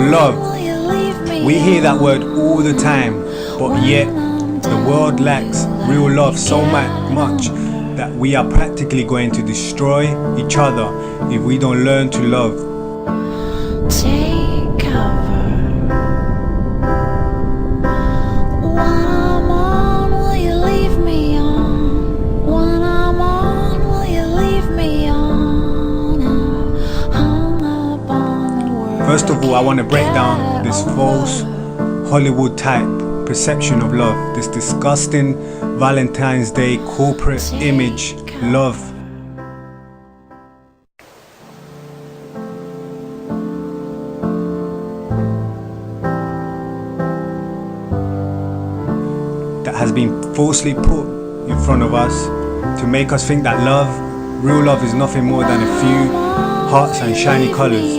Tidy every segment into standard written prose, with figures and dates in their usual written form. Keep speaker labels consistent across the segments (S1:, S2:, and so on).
S1: love. We hear that word all the time, but yet the world lacks real love so much that we are practically going to destroy each other if we don't learn to love.
S2: Take cover. When I'm on, will you leave me on? When I'm on, will you leave me on? Hung up on the word.
S1: First of all, I want to break down this false Hollywood type perception of love, this disgusting Valentine's Day corporate image love. That has been falsely put in front of us to make us think that love, real love, is nothing more than a few hearts and shiny colors.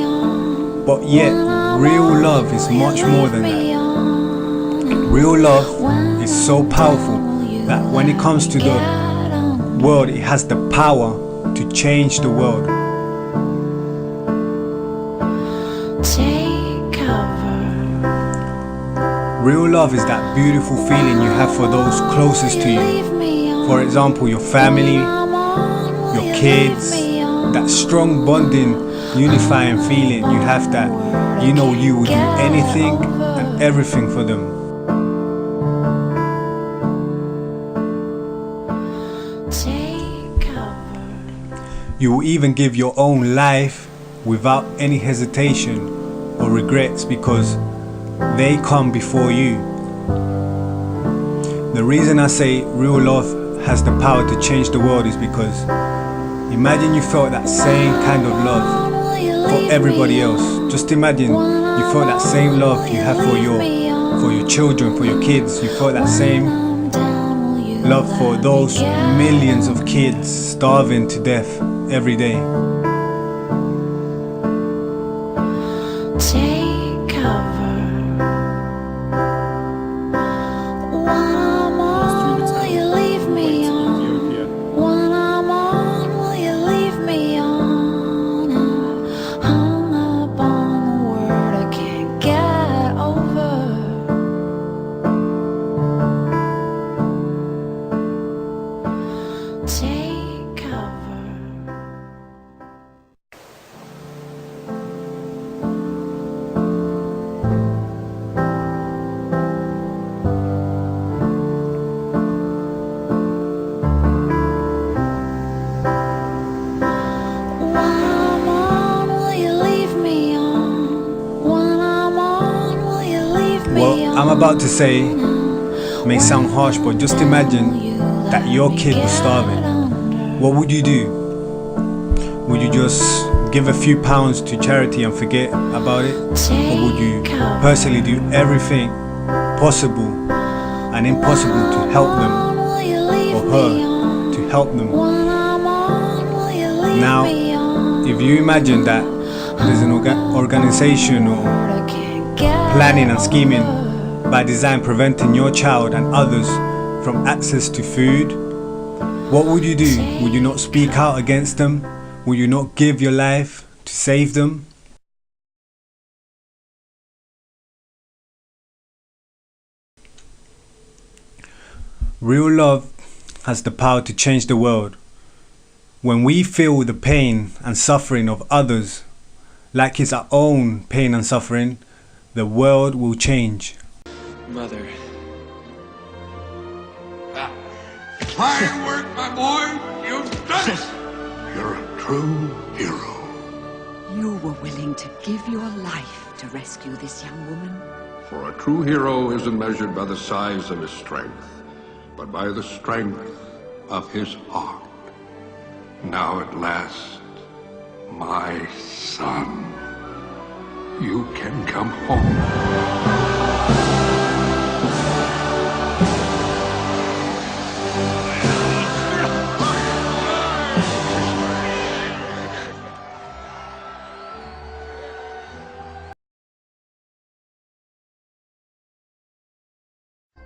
S1: But yet, real love is much more than that. Real love is so powerful that when it comes to the world, it has the power to change the world.
S2: Take cover.
S1: Real love is that beautiful feeling you have for those closest to you. For example, your family, your kids, that strong bonding, unifying feeling you have that you know you will do anything and everything for them. You will even give your own life without any hesitation or regrets because they come before you. The reason I say real love has the power to change the world is because imagine you felt that same kind of love for everybody else. Just imagine you felt that same love you have for your children, for your kids. You felt that same love for those millions of kids starving to death every day.
S2: Take cover. When I'm on, will you leave me on? When I'm on, will you leave me on? Hung up on the word I can't get over. Take cover.
S1: Well, I'm about to say, may sound harsh, but just imagine that your kid was starving. What would you do? Would you just give a few pounds to charity and forget about it? Or would you personally do everything possible and impossible to help them, or her to help them? Now, if you imagine that there's an organization or planning and scheming by design preventing your child and others from access to food, what would you do? Would you not speak out against them? Would you not give your life to save them? Real love has the power to change the world. When we feel the pain and suffering of others like it's our own pain and suffering, the world will change.
S3: Mother.
S4: Fine work, my boy. You've done it. You're a true hero.
S5: You were willing to give your life to rescue this young woman.
S4: For a true hero isn't measured by the size of his strength, but by the strength of his heart. Now at last, my son, you can come home.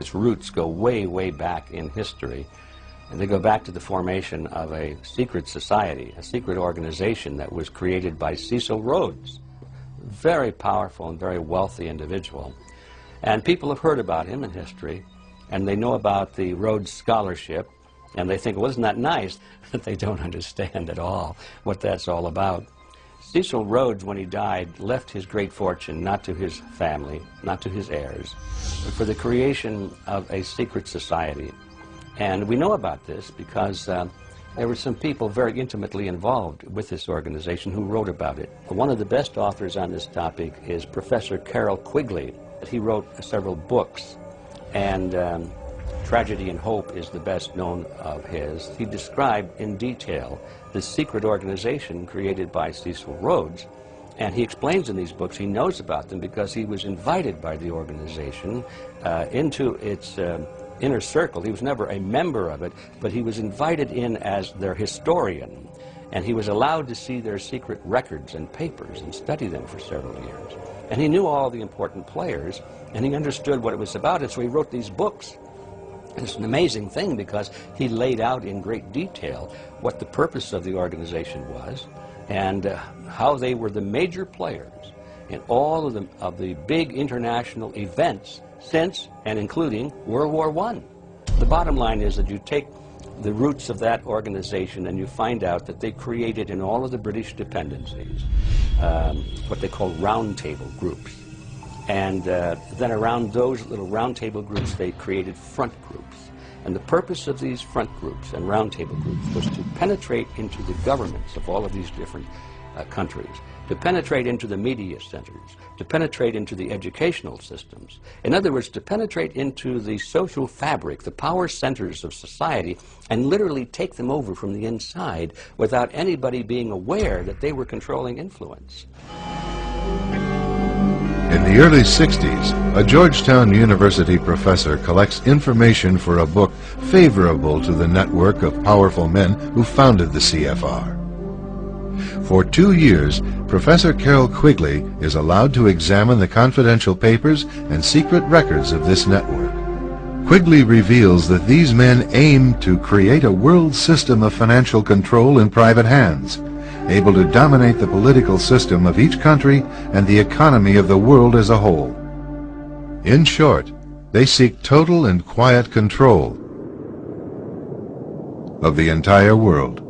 S6: Its roots go way, way back in history, and they go back to the formation of a secret society, a secret organization that was created by Cecil Rhodes, very powerful and very wealthy individual. And people have heard about him in history, and they know about the Rhodes Scholarship, and they think, well, isn't that nice? But they don't understand at all what that's all about. Cecil Rhodes, when he died, left his great fortune not to his family, not to his heirs, but for the creation of a secret society. And we know about this because there were some people very intimately involved with this organization who wrote about it. One of the best authors on this topic is Professor Carroll Quigley. He wrote several books, and Tragedy and Hope is the best known of his. He described in detail the secret organization created by Cecil Rhodes, and he explains in these books he knows about them because he was invited by the organization into its inner circle. He was never a member of it, but he was invited in as their historian, and he was allowed to see their secret records and papers and study them for several years. And he knew all the important players, and he understood what it was about, and so he wrote these books. And it's an amazing thing because he laid out in great detail what the purpose of the organization was and how they were the major players in all of the big international events since and including World War I. The bottom line is that you take the roots of that organization and you find out that they created in all of the British dependencies what they call roundtable groups. And then around those little roundtable groups they created front groups. And the purpose of these front groups and roundtable groups was to penetrate into the governments of all of these different countries, to penetrate into the media centers, to penetrate into the educational systems. In other words, to penetrate into the social fabric, the power centers of society, and literally take them over from the inside without anybody being aware that they were controlling influence.
S3: In the early 60s, a Georgetown University professor collects information for a book favorable to the network of powerful men who founded the CFR. For 2 years, Professor Carroll Quigley is allowed to examine the confidential papers and secret records of this network. Quigley reveals that these men aim to create a world system of financial control in private hands, able to dominate the political system of each country and the economy of the world as a whole. In short, they seek total and quiet control of the entire world.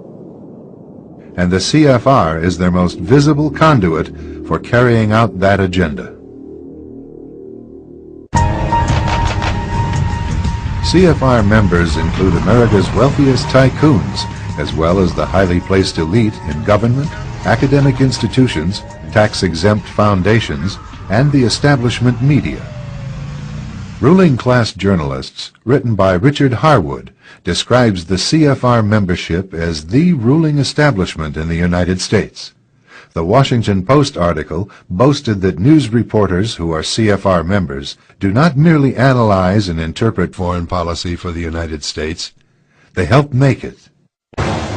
S3: And the CFR is their most visible conduit for carrying out that agenda. CFR members include America's wealthiest tycoons, as well as the highly placed elite in government, academic institutions, tax-exempt foundations, and the establishment media. Ruling Class Journalists, written by Richard Harwood, describes the CFR membership as the ruling establishment in the United States. The Washington Post article boasted that news reporters who are CFR members do not merely analyze and interpret foreign policy for the United States, they help make it.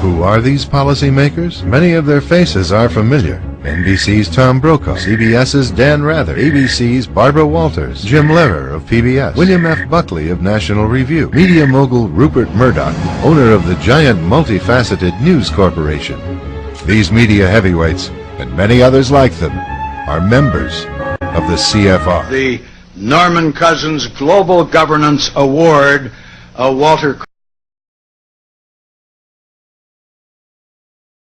S3: Who are these policymakers? Many of their faces are familiar. NBC's Tom Brokaw, CBS's Dan Rather, ABC's Barbara Walters, Jim Lehrer of PBS, William F. Buckley of National Review, media mogul Rupert Murdoch, owner of the giant multifaceted News Corporation. These media heavyweights, and many others like them, are members of the CFR.
S7: The Norman Cousins Global Governance Award, Walter